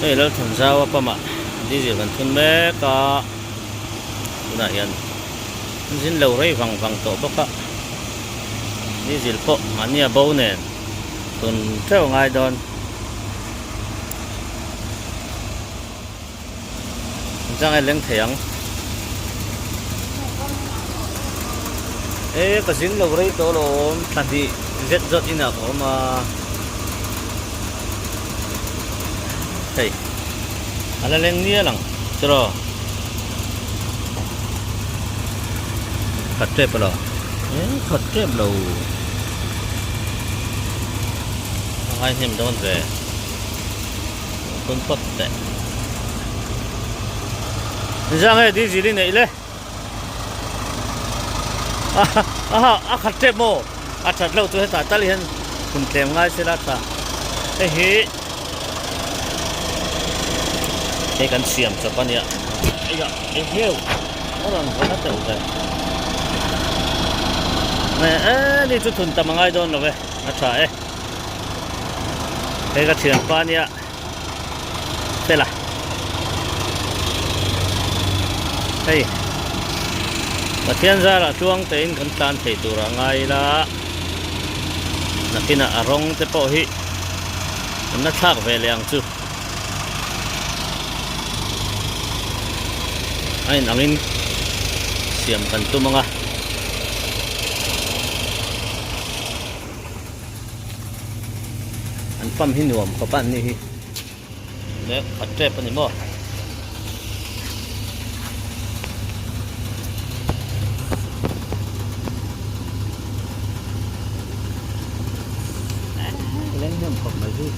đây là thùng rau apa mà đi gì vẫn thun bé cả này hiện dính lâu rồi vàng vàng tổ bốc á đi gì po anh nhà bầu nè thun theo ngay đòn ra ngay lên thèng ê cái dính lâu rồi tổ lo làm gì rất rất như nào mà hey ala leng nia lang chro khatte pala khatte lo ai him don ve kun patte jang hai di jili nei le khatte mo chat lo tu ta tali hen kun tlem ngai sela ta hi cái cần xiêm cho con nhỉ, bây giờ cái heo nó làm cái nó tự rồi, này đi chút thun tầm ngay đón rồi về, trời cái xiêm con nhỉ, thế là, đây, mà thiên ra là chuông tên cần tan thấy tụ ra ngay là, khi nào rong thế bỏ hi, nó thắc về liền chứ. Ay nangin siam kan tu mga an pam hinuam ka pan ni hi le khatre pa ni mo lên nhầm phẩm mà gì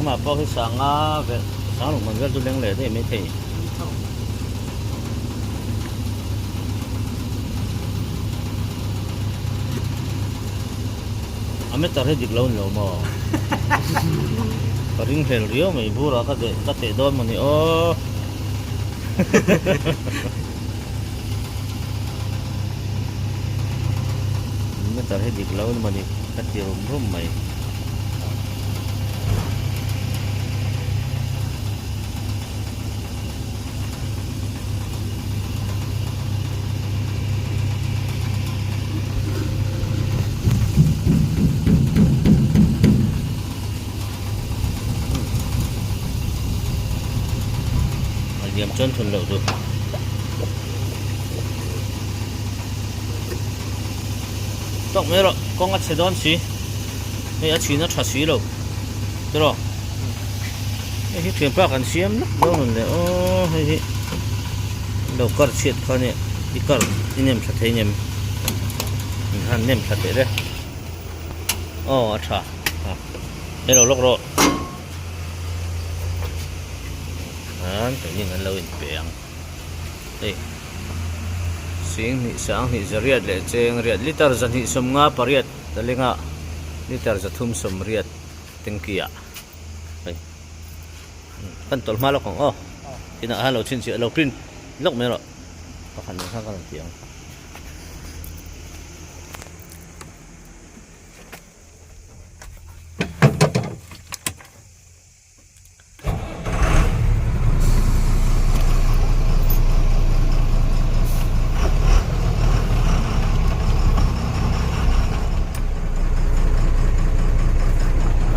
mà bao cái sáng á về sáng lúc mình về tôi đang lễ thì mới thấy ame tarhe diklaun lo mo paring hel rio mai bura ka te don mani o ame tarhe diklaun mani ka te rum mai điểm chân thuần lậu rồi tổng mấy rồi con ngắt xe đón xí đây chỉ nó trả xí rồi được rồi cái thuyền bạc ăn xiêm lắm đâu rồi đấy ô hay đầu cắt chết con này đi cắt đi nhầm chặt thấy nhầm hắn nhầm chặt đấy ô chả đây là lúc rồi tự nhiên anh lâu biển đây xin thị sáng thị giờ riết lệ trên riết liter dân thị sum nga pariết tali nga liter giờ thum sum riết tiếng kia đây kan tol malo kong oh tina halo chin si lo print lok me ro pakhan sang kan tiang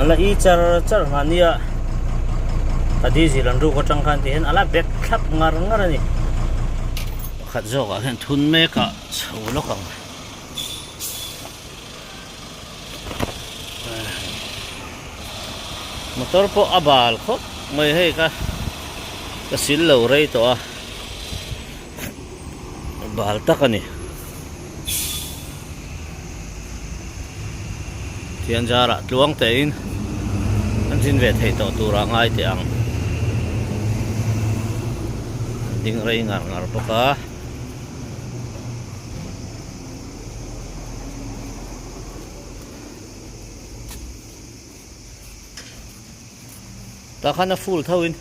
ala i char hania adi zilan ru ko tangkan tihen ala back khap ngar ni khat zo ka hen thun me ka chhulo ka motor po abal kho mai he ka sil lo rei to a bal takani thian jara tluang te in an jin ve thei to tura ngai te ang ding rei ngar ngar poka ta khana full thawin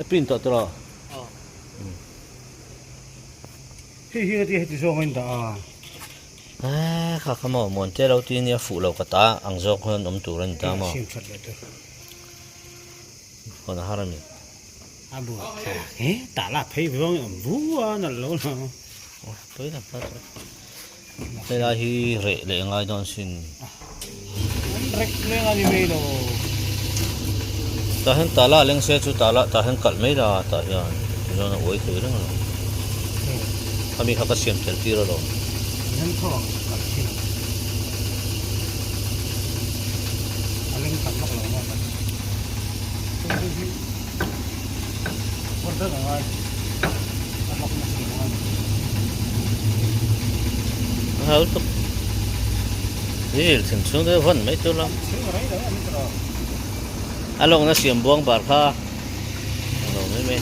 print to tro hi ti so ngain da khá khá mỏ muốn thế lâu tiên nha phụ lâu cả ta ăn dọc hơn ống tủ lên ta mà sim chat le to còn là haram abu ta la phei vong vu na lo na tới là phát đây là hi rệ lệ ngay don xin rek le ngani me lo ta hen ta la leng se chu ta hen kal mai la ta ya jo na oi thei rang kami kha ka siam tel ti ro nan tho ka sin aleng kam mak lo ma por da ngai amak ma sin ngai hal to il thìn xuống thế vẫn mấy chỗ lắm along nó xiêm buông bạc kha along mấy mấy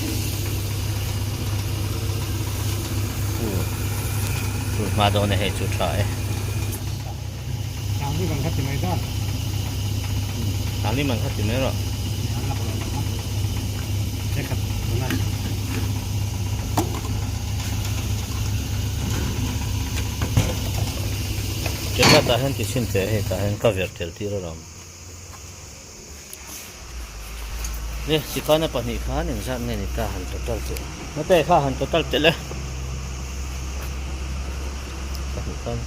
mà đồ này hay chú trái Kami kan kat mai da kali mang hati mấy rồi anak lo dekat dengan kita tahan di sini teh tahan cover telti rồi nih si kana pernikahan yang saat ini tahan total tu nanti tahan total tu lah pernikahan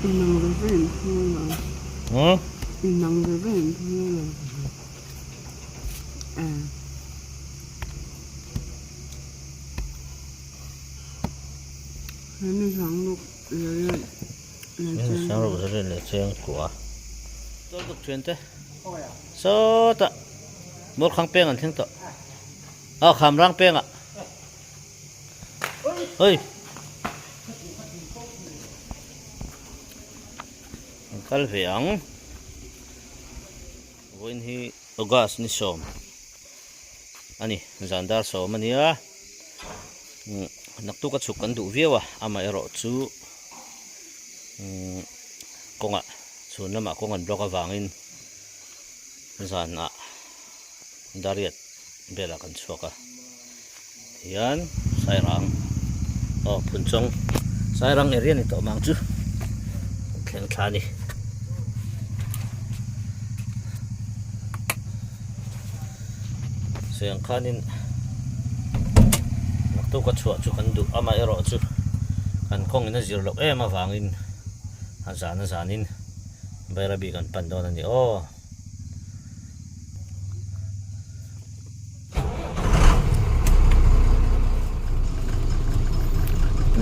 Inang beben pula. Inang beben pula. Ini sangat lelak. ini sangat besar ni ceng kuah tu tu cuan teh so tak mur khang peng an theng to kham rang peng ah oi kal veang voin hi ogas ni som ani zandar som ania naktu ka chukan du viawa ama ero chu konga chun lama kongan block awangin zan a dariat bela kan chuaka hian sairang punchong sairang area ni to mang chu thleng thani siang khanin naktu ka chua chu kan du ama ero chu kan kong ina zir lok em awangin zanin bayrabi kan pandon ani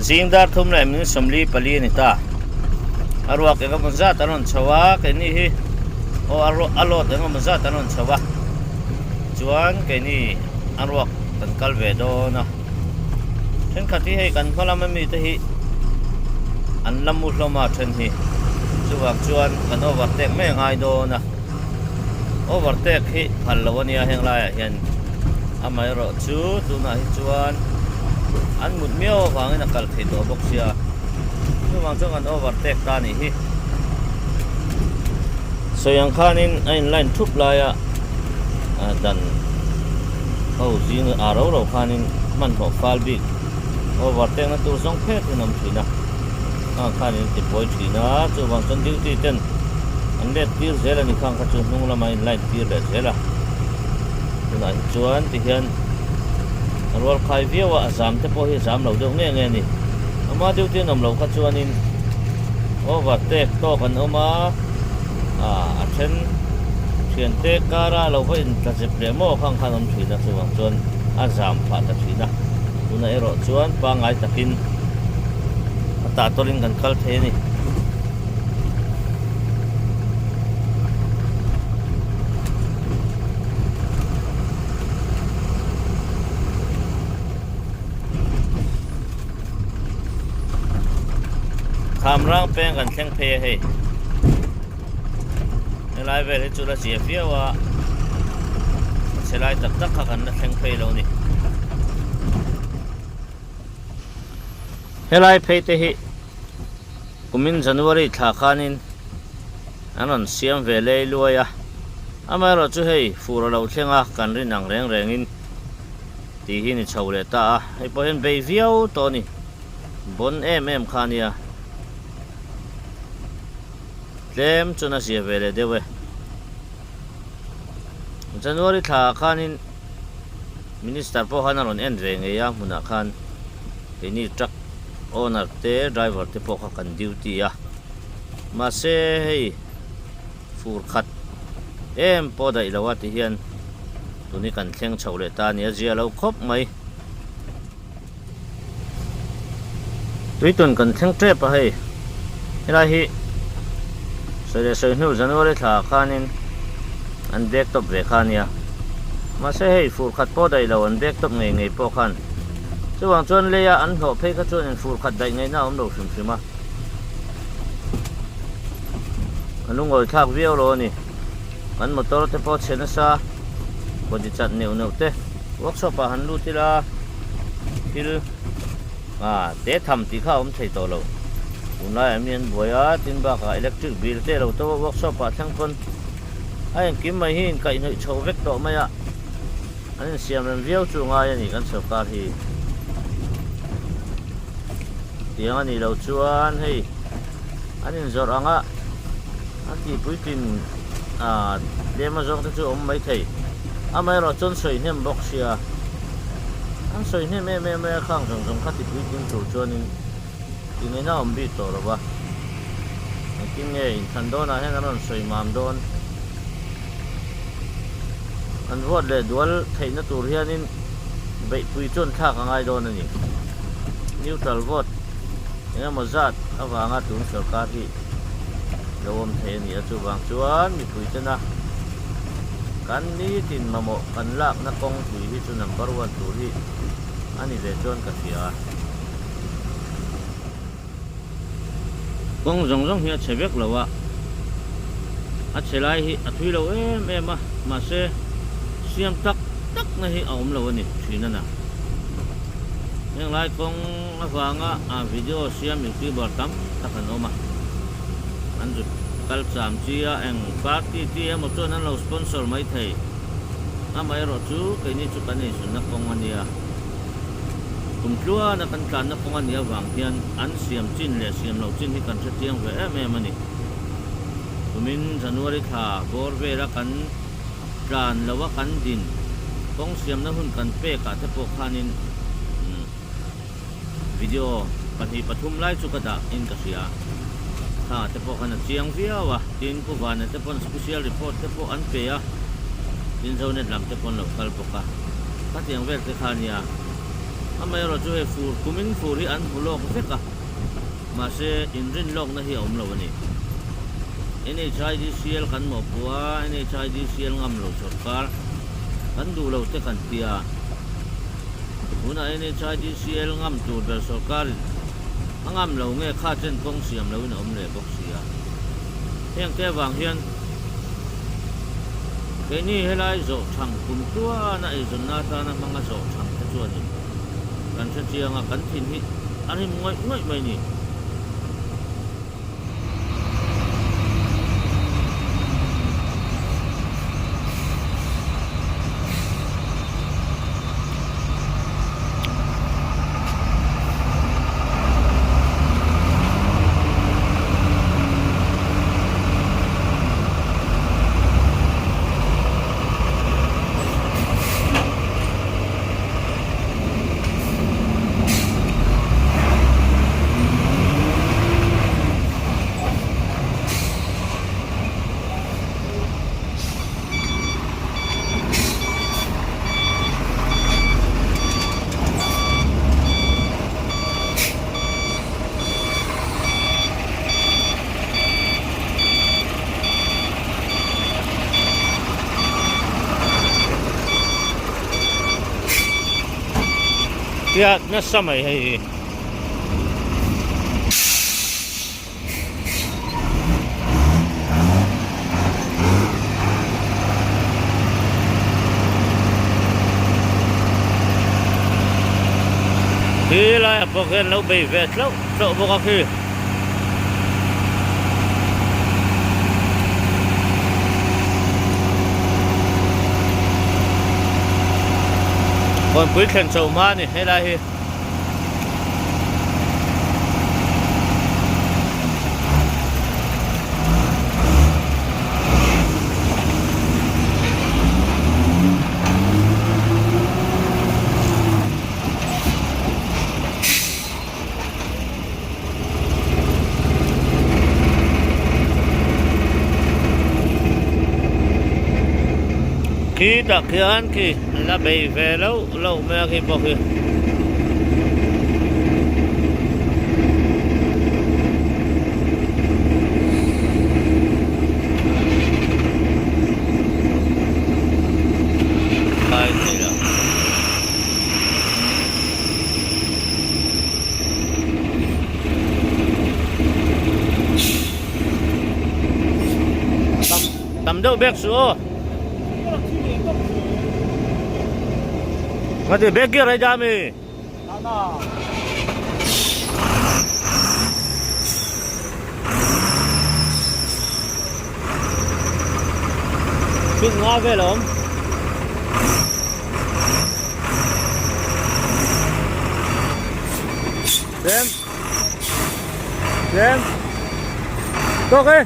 zingdar thum la min somli pali ni ta arwa ke ka manza tanon chawa ke ni hi alo de ma manza tanon chawa chuan ke ni arwa kan kalve do na then khati hei kan phalam mi te hi an lamu hloma then hi chuwang chuan kan overtake me ngai do na overtake hi phalawania heng lai hian amai ro chu tuna hi chuan an mut mio wangin akal thei to bok sia chuwang chuan an overtake ta ni hi soyang khanin ain line thup laia dan ho jing aro ro khanin man ho falbi overtake na tur song phet nam thina khanin ti poi thina chuwang chuan duty ten an let tir zela ni khang kha chu hnung lama in line tir le zela tuna hi chuan ti hian rol khai viawa azam te po hi zam lo deuh nge nge ni ama duty nam lo kha chuanin overtake to kan oma a then thian te kara lo va in ta jep le mo khang khanom thina chuwang chuan azam pha ta thina tuna ero chuan pa ngai takin ta torin kan kal the ni khamrang peng kan thleng phe hei helai vel hi chu la chia fiawa selai tak tak kha kan na thleng phe lo ni helai phe te hi kumin January thla khanin anon siam ve lei luaya amaro chu hei furo lo thlenga kan ri nang reng rengin tí hi ni chau le ta ai po hen bei viau to ni bon em khania tlem chuna sia vele dewe January tha khanin minister po hanaron en re nge ya muna khan ini truck owner te driver te po kha kan duty ya ma se hei fur khat em po da ilawa ti hian tuni kan thleng chho le ta nia zia lo khop mai tuitun kan thleng tre pa hei ila hi sele soi nu January tha khanin an bek top ve khania ma se hei fur khat po dai lo an bek top ngei ngei po khan chuwang chuan leya an hlo phei kha chuan an fur khat dai ngei na om lo hrim hrima anungoi thak viau lo ni an motor te po chena sa body chat neu neu te workshop a han lu tila til te tham ti kha om thei to lo unai amian boya tin ba ka electric bill te lo to workshop a thang kon ai kim mai hin kai noi chho vek to maya an siam ran viau chu nga ni kan sarkar hi tiang ani lo chuan hei anin zor anga ati puitin lema zong te chu om mai thei amai ro chon soi nem box sia an soi nem me khang jong jong khati puitin chu chuanin tingai na om bi to ro ba kin nge in than don a hen aron soi mam don an vot le dual theina tur hianin bei pui chon thak angai don ani neutral vote enga mazat awanga tun sarkar hi lawom the ni achu wang chuan mi pui chana kan ni tin mamo kan lak na kong pui hi chu number 1 tur hi ani ve chon ka sia kong jong jong hi chebek lawa a chelai hi a thui lo em ma se siam tak na hi aum lo ni thina na yang lai kong awanga video siam youtuber tam takan oma anju kal cham chia eng party ti emo chon an lo sponsor mai thei amai ro chu ke ni chu kan ni sun na kong ania kumtlua na kan tlan na kong ania wang hian an siam chin le siam lo chin hi kan tha tiang ve em ani tumin January tha bor vera kan tlan lawa kan din kong siam na hun kan pe ka te po khanin video pati pathum lai chu kada in ka sia ha te po kana chiang viawa tin ku van te pon special report te po an pe ya tin zone lam te pon local poka ka tiang vel te khania amai ro chu e fur kumin furi an hulok veka ma se inrin lok na hi om lo ni ene chai di sial kan mo puwa ene chai di sial ngam lo sarkar kan du lo te kan tia una ene chai di sial ngam tu ber sarkar angam lo nge kha chen kong siam lo na om le bok sia heng te wang hian ke ni helai zo thang kum tua na e zon na ta na manga zo thang te chuan ni kan cha chianga kan thin hi ani ngoi mai ni ya na samai hai khi lại bọc hen lâu bị vẹt lâu sợ bọc khi còn quý khen sầu ma này hay là hi khi đã khi ăn khi là bị về lâu lâu mẹ khi bỏ khi ai thì là tầm đâu biết số mà thì bé kia lại ra mi biết ngó về lắm xem tốt đi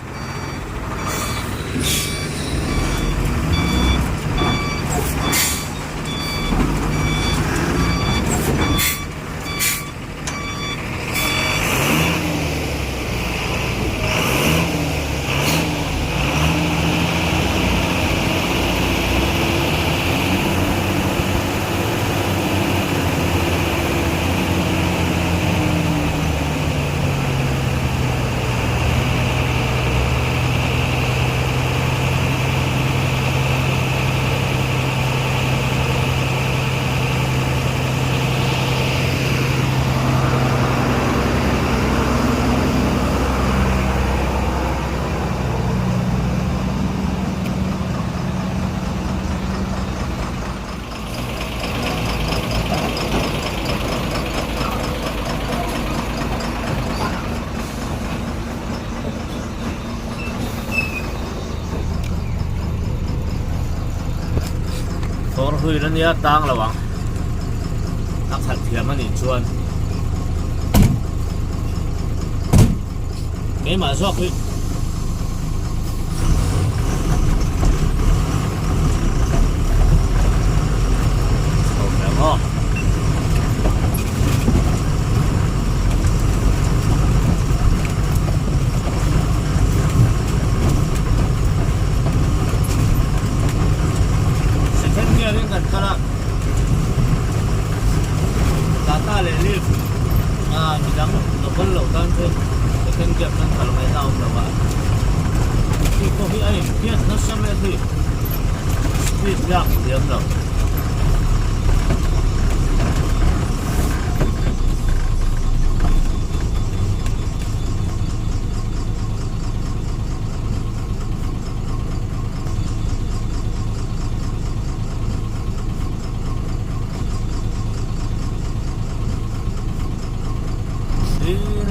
Phổ huy lên nhớ tăng là bằng tắc thật thiệt mà nhìn chuồn cái mà giọt huy không ngon gần cả đó, ta lên lift, mình đang nó vẫn lâu tan thêm, cái kinh nghiệm nó thật là mấy đau rồi bạn. Khi có cái ấy, biết nó xem lên thì, biết dạng điểm rồi.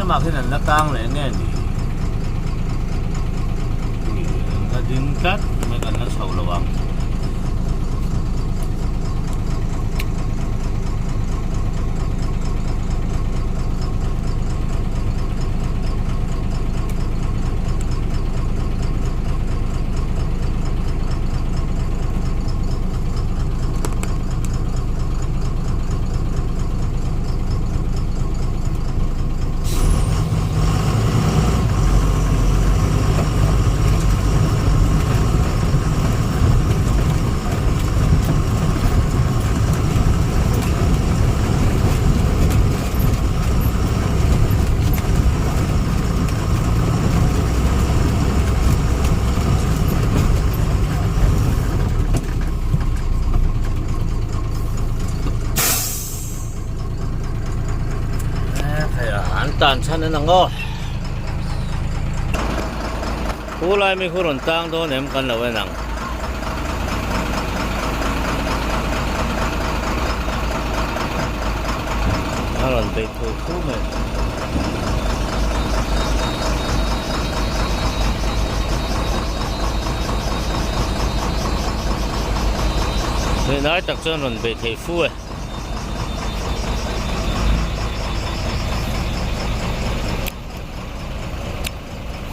Mà khi nào nó tăng lại nghe thì nó dính cắt mới cần nó sầu là bằng tan chăn nên ngó cú lại mi khu run tang đó nem kan lâu nang aron bị thu mẹ Thì nói chắc chắn run bị thầy phu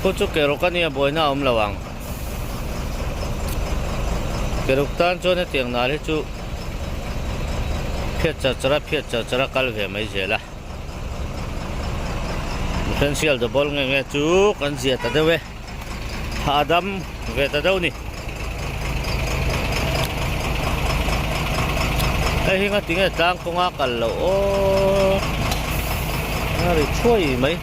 cô chú kêu cái này bồi na lawang kêu tan cho nên tiếng nào đấy chú phiết chả cal về mấy giờ là potential the ball nghe chú kan gì ta đâu về Adam về ta đâu nè đây hình tiếng là trang công ác cả lỗ nó để chui mấy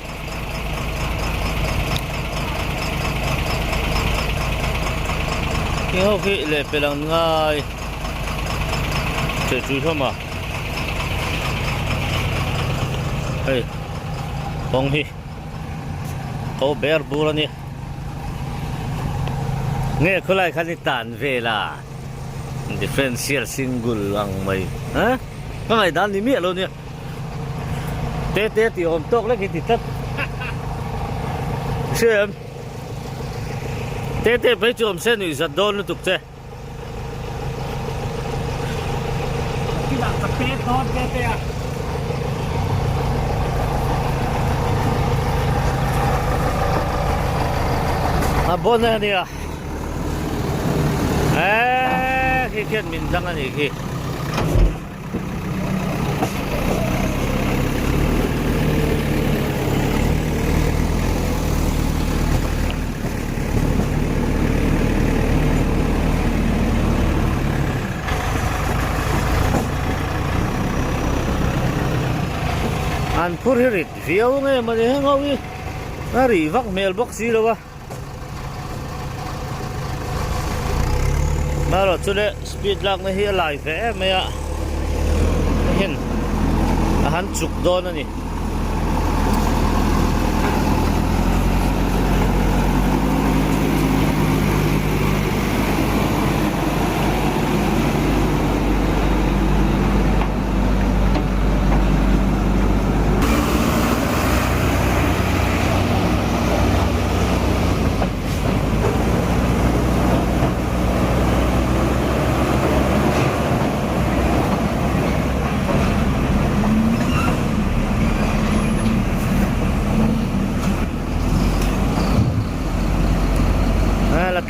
cái hộp vị lệ về lần ngay chơi chui thôi mà hey bông hi câu bear bula nè nghe có lại khăn tàn về là differential single ang may ha cái này đan đi miệng luôn nè tê thì ôm tóc lấy cái thịt tắt xem tê phải chôm sen thì giật đôn nó tục thế cái là tập tê thôi tê à bon này nè khi khiết mình đang ăn gì khi ăn phur hirit phiêu nghe mà để ngâu đi nó rỉ vắc mailbox gì đâu à mà rồi chú lệ speed lag nó hiện lại vẽ mày ạ hiện hắn chụp đo nữa nè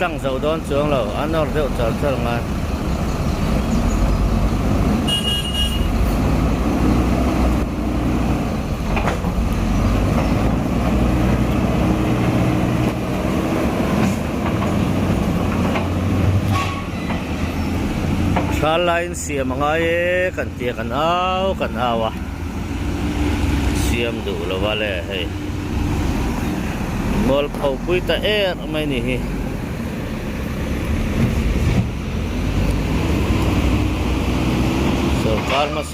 trăng dầu đón xuống lầu ăn nó rượu chờ chờ ngon sa lain siam mga kan tia kan awa siam du lo vale hey mol phau pui ta mai ni hi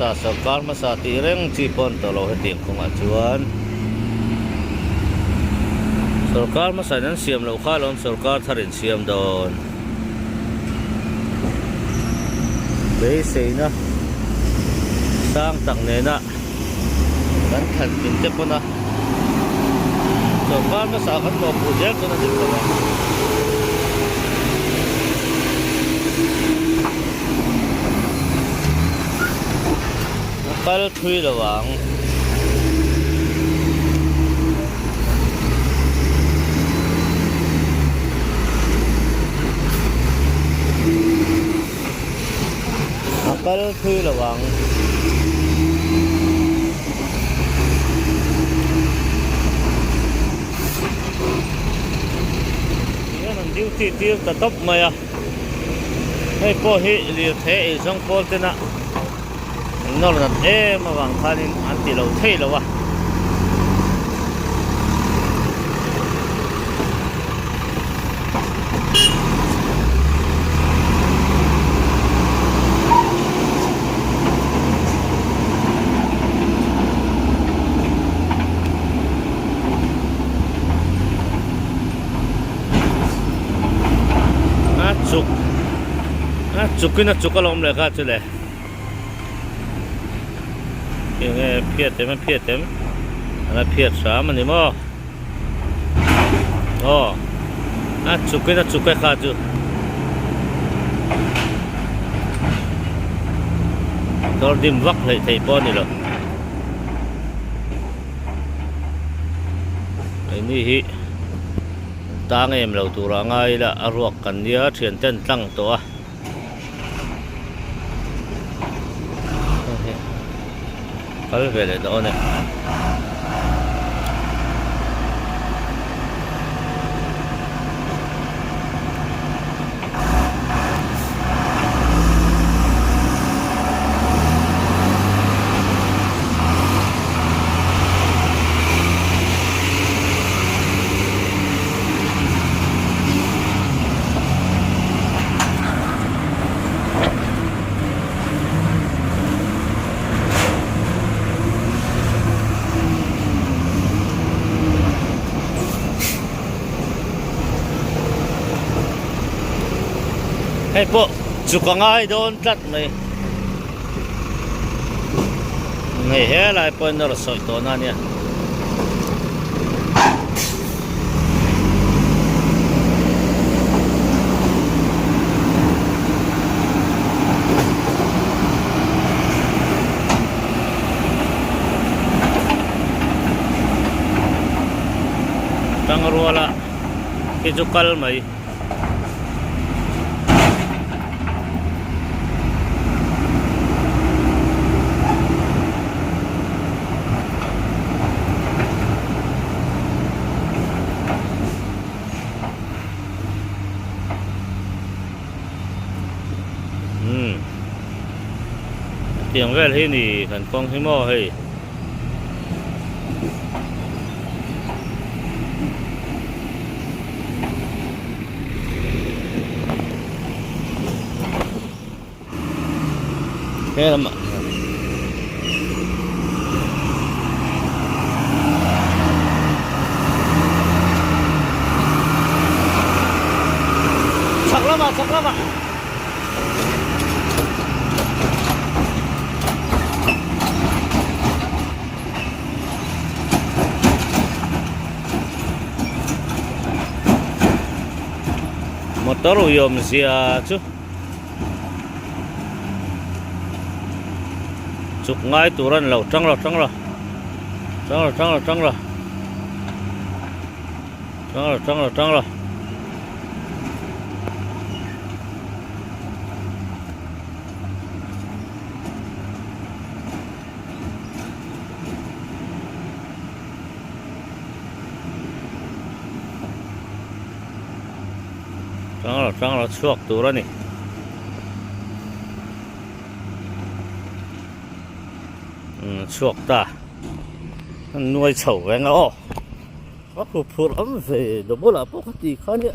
Sarkar masa tireng cipon tolo heting kung acuan Sarkar masa nan siam lo kalon sarkar tharin siam don Bese na sang tak nena kan khan pinte pona Sarkar masa kan mo project na dito Kal thui lawang akal thui lawang yan ang duty tiil tatop maya ay po hi liyo the isang polte na nó là mà vàng than ăn tỷ lầu thế đâu à chụp cái nó chụp cái lồng lại cả chứ này cái phiệt tem nó phiệt sao mà đi mò chụp cái khác chứ đó điểm vắt lại thấy bao nhiêu rồi ini hi tang em lo tura ngai la aruak kan nia thian ten tlang to a kal vele do ne hei po chuka ngai don tlat mai nei he lai po nor soi to na nia tang ruala ke chukal mai tiếng vel hi ni kan kong hi mo hei ke lama chắc lắm ạ motor uyom sia chứ chụp ngay turan lâu trăng rồi trăng rồi chuộc turan này chuộc ta nuôi chậu với ngõ có cục phun ấm về đồ bố là bố có gì khó nhỉ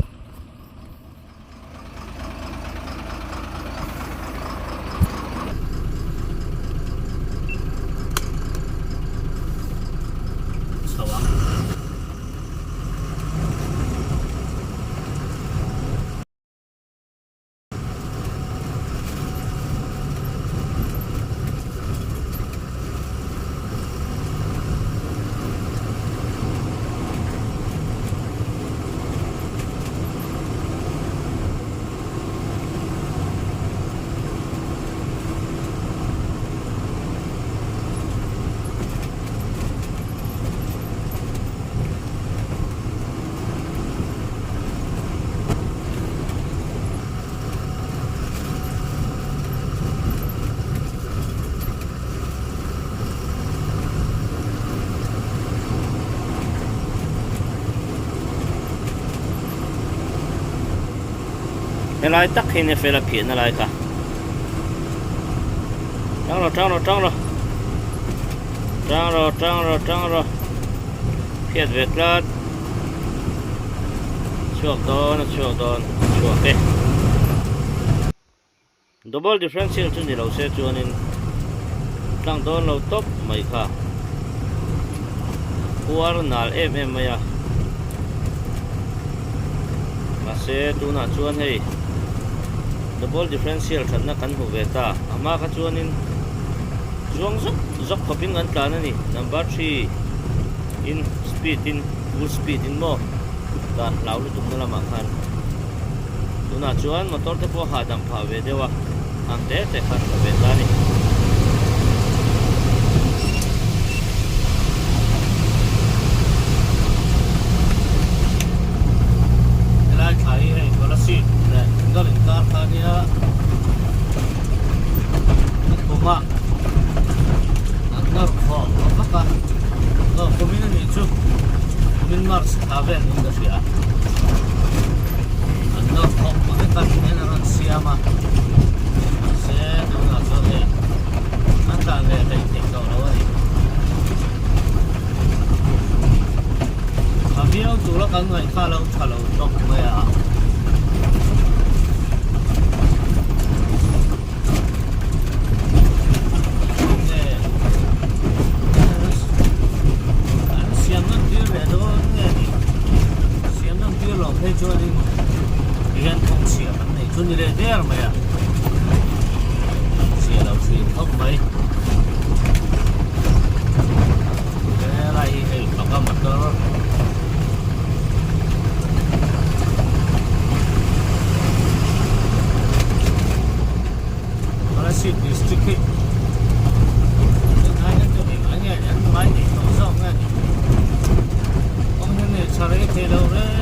lại tắc hình này phải là phiền lại cả trăng rồi phiền việc là chuộc cái double differential trên thì lâu sẽ cho nên trăng đó lâu top mấy cả qua nal em mày à mà sẽ tu na chuan hay double differential thật na kan hu ve ta ama ka chuanin zuang zok khopin an tlan ani number 3 in speed in full speed in mo dan lau lu tum na ma khan tuna chuan motor te po ha dam pha ve dewa ang te khan ve ta ni Myanmar Haven Industria. Ano ko makita niya naman siya ma. Kasi ano na so eh. Ang dami ay ikaw na eh. Habiyaw tulak ang ngay kalaw tok maya. Hãy subscribe cho kênh Ghiền Mì Gõ để không bỏ lỡ những video hấp dẫn.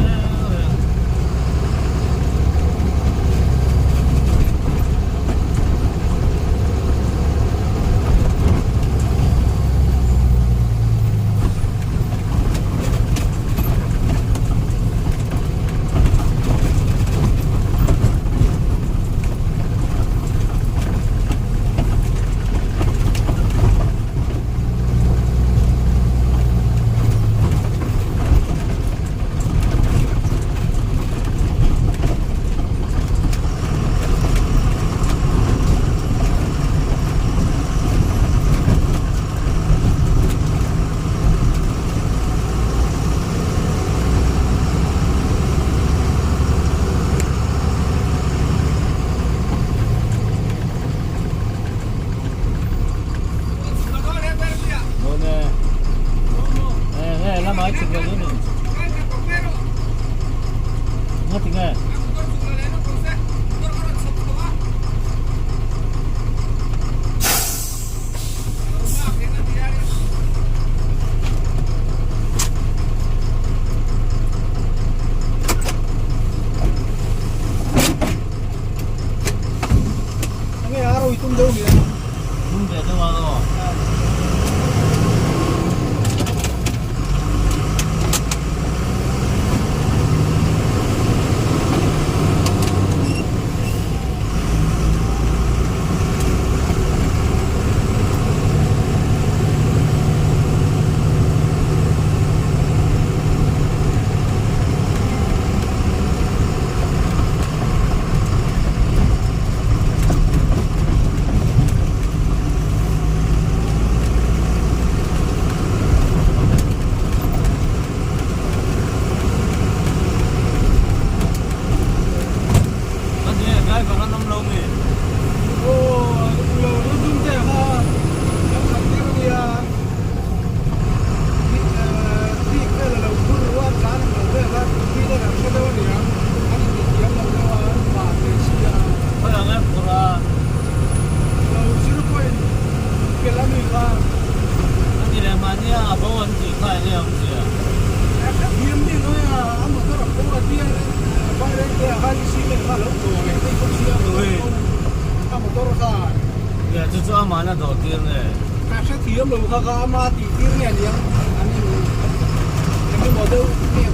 Nói chuyện với nữa. Nó thì nghe. Nghe rồi tung đâu vậy? Tung về đâu mà. Ya, itu mana dotir nih? Saya tiap lalu kakak mati tirnya dia. Ini model ini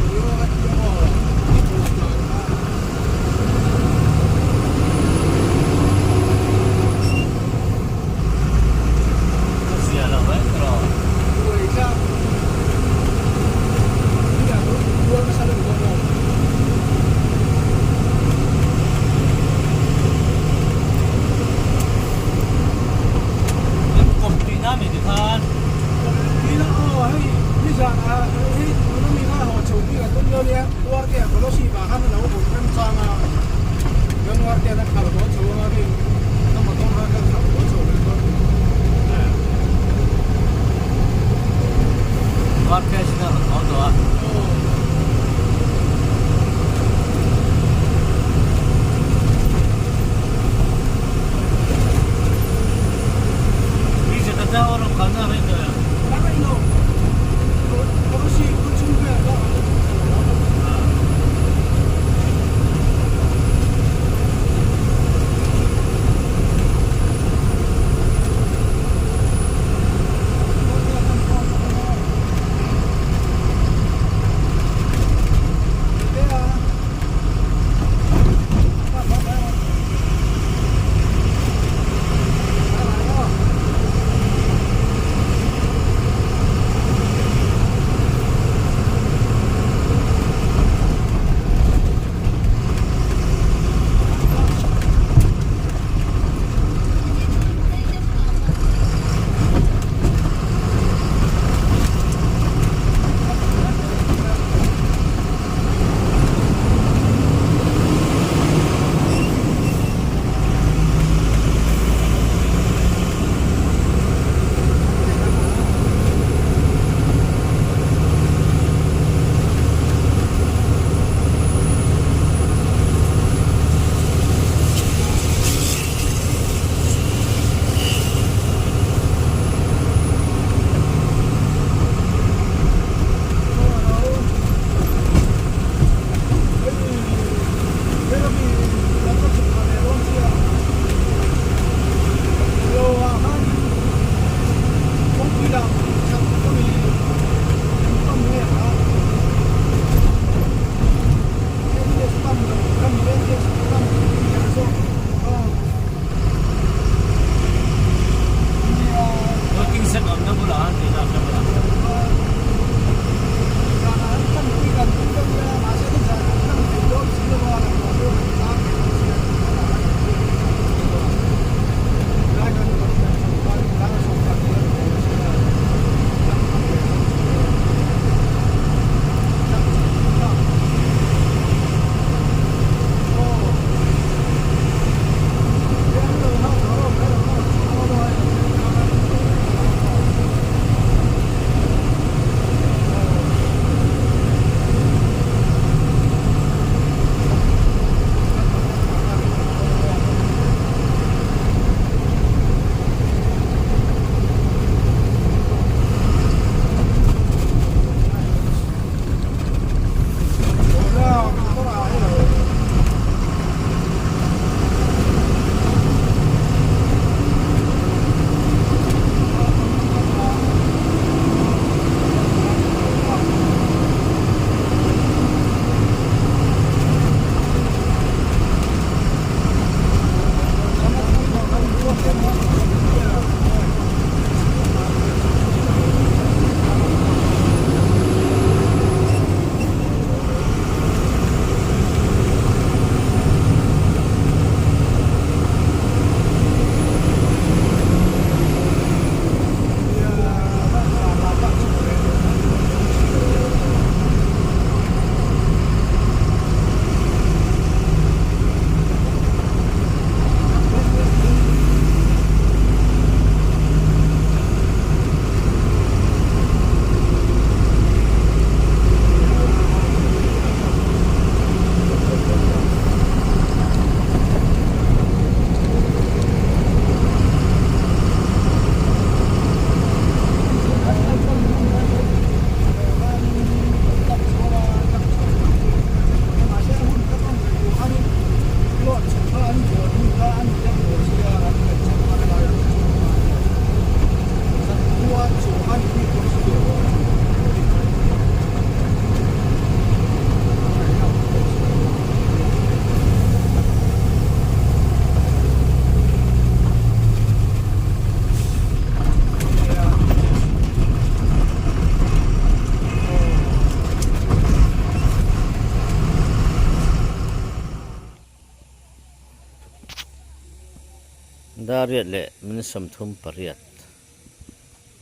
ดาเรียดเละมันสมทุมปริยัด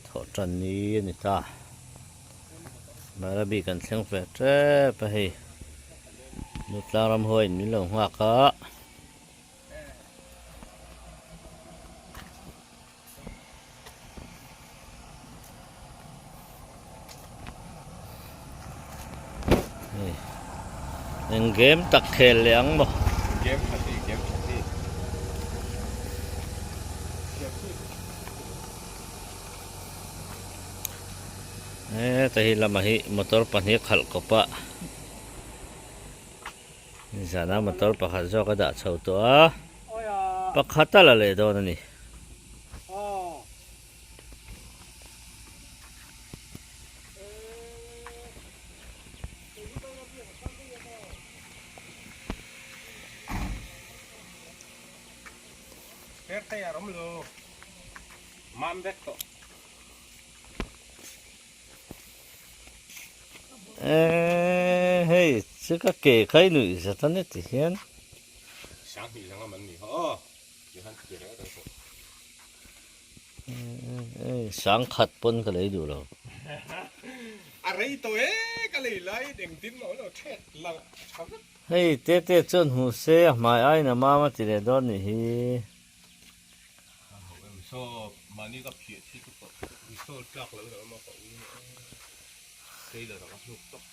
ถอดจันนี้นี่ตามาระบีกันเสียงเฟะเจ้ไปให้นุตลารำห้อยมีลงหัวกะยังเกมตักเขลเลี้ยงบ่เกมขัดดีเกมขัดดีแต่ฮิลามาฮิมอเตอร์ปันฮิขัลกปะนี่สานามอเตอร์ปักขัดจอกระดาษเช่าตัวปักขัดตะละเลยโดนนี่เตะรำลูมันเด็กก็เฮ้ยซึ่งก็เก๋ใครหนุ่ยสัตว์นี่ที่เห็นช่างที่ช่างมันนี่อยู่หันเกลือแล้วสังขัดปนก็เลยดูเราอะไรตัวก็เลยไล่เด้งติ้นเราเท็ดละเฮ้ยเต้จนหูเสียหมายไอ้น่ะมาติเรดอนนี่ฮีชอบมานี่ก็เพียที่ทุกคนชอบจักเลยเรามาต่อวิ่งใช่เลยเราลูกตก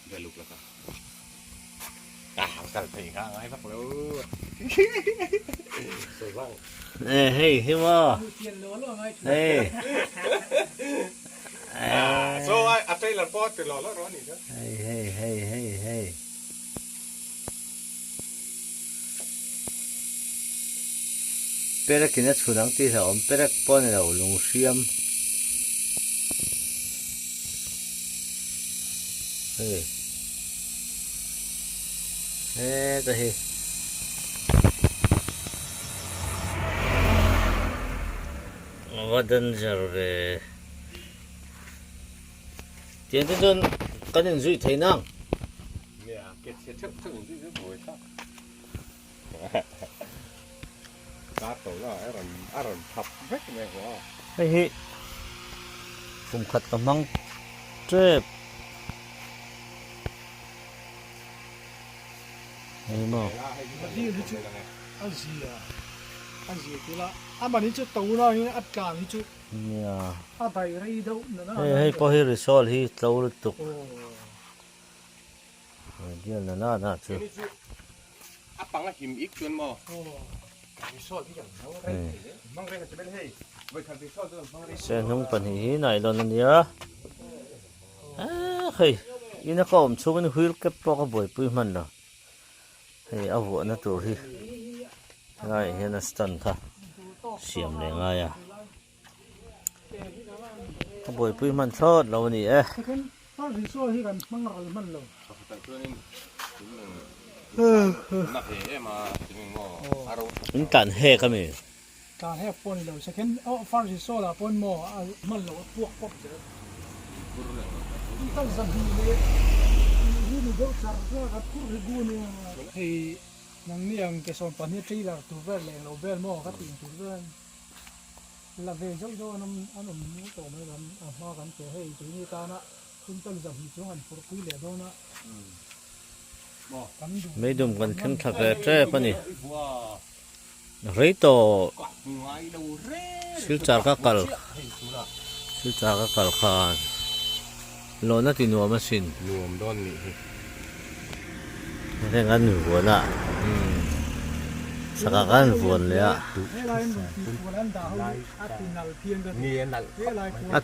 ได้ลูกแล้วกันสั่งตีข้างไอ้พักแล้วสวยบ้างเฮ้ยเฮ้ยว่าเฮ้ยโซ่ไอ้ใจหลับปอดตลอดแล้วร้อนนี่นะเฮ้ยเปรกินชุนังที่เราเปรกปนเราลงเสียมเฮ้ยแต่เฮ้ยว่าดันจาร์เลยเดี๋ยวจะโดนกันยังจุยไทยนังเนี่ยเก็บเช็ดถึงที่จะบ่อยครับตาโตแล้วอารมณ์ทับเวกแม่หัวเฮ้ยผมขัดกำลังเจ็บเฮ้ยมั้งอันนี้คือละอันนี้จะตัวเราเนี่ยอัดการนี่จุเนี่ยอัดไปไรเท่านั้นนะเฮ้ยพอให้รีซอลที่ตัวรตุกเดี๋ยวน่าจุอัดปังละหิมอีกจนมั้งรีซอลที่อย่างเขาได้มั่งเร่งจะเป็นให้ไว้ทำรีซอลจะมั่งเร่งเส้นหุ้มปันหีไหนตอนนั้นเนี่ยเฮ้ยยินดีก็ผมช่วยมันหุ่ยเก็บปอกบ่อยปุ้ยมันละเฮ้ยเอาหัวนั่นตัวที่ง่ายเห็นสตันค่ะเสียมเลยง่ายบ่อยปุ้ยมันทอดเรานี่ถ้ารีโซ่ที่กันมั่งอะไรมันเลยนักเหมาถึงงออารมณ์อินตันเฮก็มีการให้ปนเราเช่นฟาร์รีโซ่ละปนหม้อมันเราพวกเจอต้องสัมผัสเลยนี่ดูดูสารพัดกับผู้ที่ดูเนี่ยที่นั่งนี่ยังเกสรปันนี่ที่เราตัวเวลแรงเราเวลหม้อก็ตีตัวเวลละเวลเจ้าน้ำอันนั้นนี่ตัวไม่กันมากันเจอให้ตัวนี้ตานะคุณต้องสัมผัสช่วงอันปวดคุยเหลือโดนนะไม่ดุมกันขึ้นทักเจ้ปะนี่เฮ้ยโตชิลจากกัลขานโลน่าตินัวมาสินรวมด้นนี่ไม่ได้งั้นหัวละสักกันฝนเลย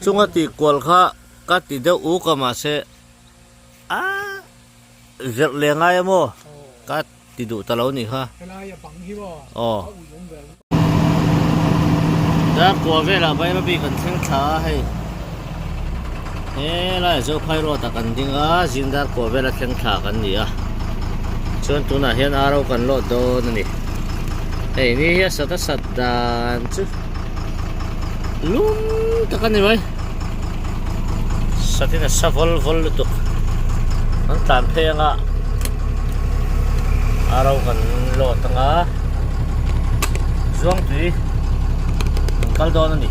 จุงติกวลข้ากัดติเดอูก็มาเสเรียกเลี้ยงไงโม่กัดติดูตะเลานี่ค่ะอ๋อถ้ากลัวเวลาไปมาบีกันเส้นขาให้ล่ะเจ้าไพโรตกันจริงจินดากลัวเวลาเส้นขากันนี่ชวนตัวน่ะเห็นอารมณ์กันโลดโดนนี่นี่สัตว์ดานจุลุงตะกันนี่ไหมสัตว์นี่สับvolตุกมันตามเพลงอารมณ์กันโลดตั้ง zuang tui kal don ani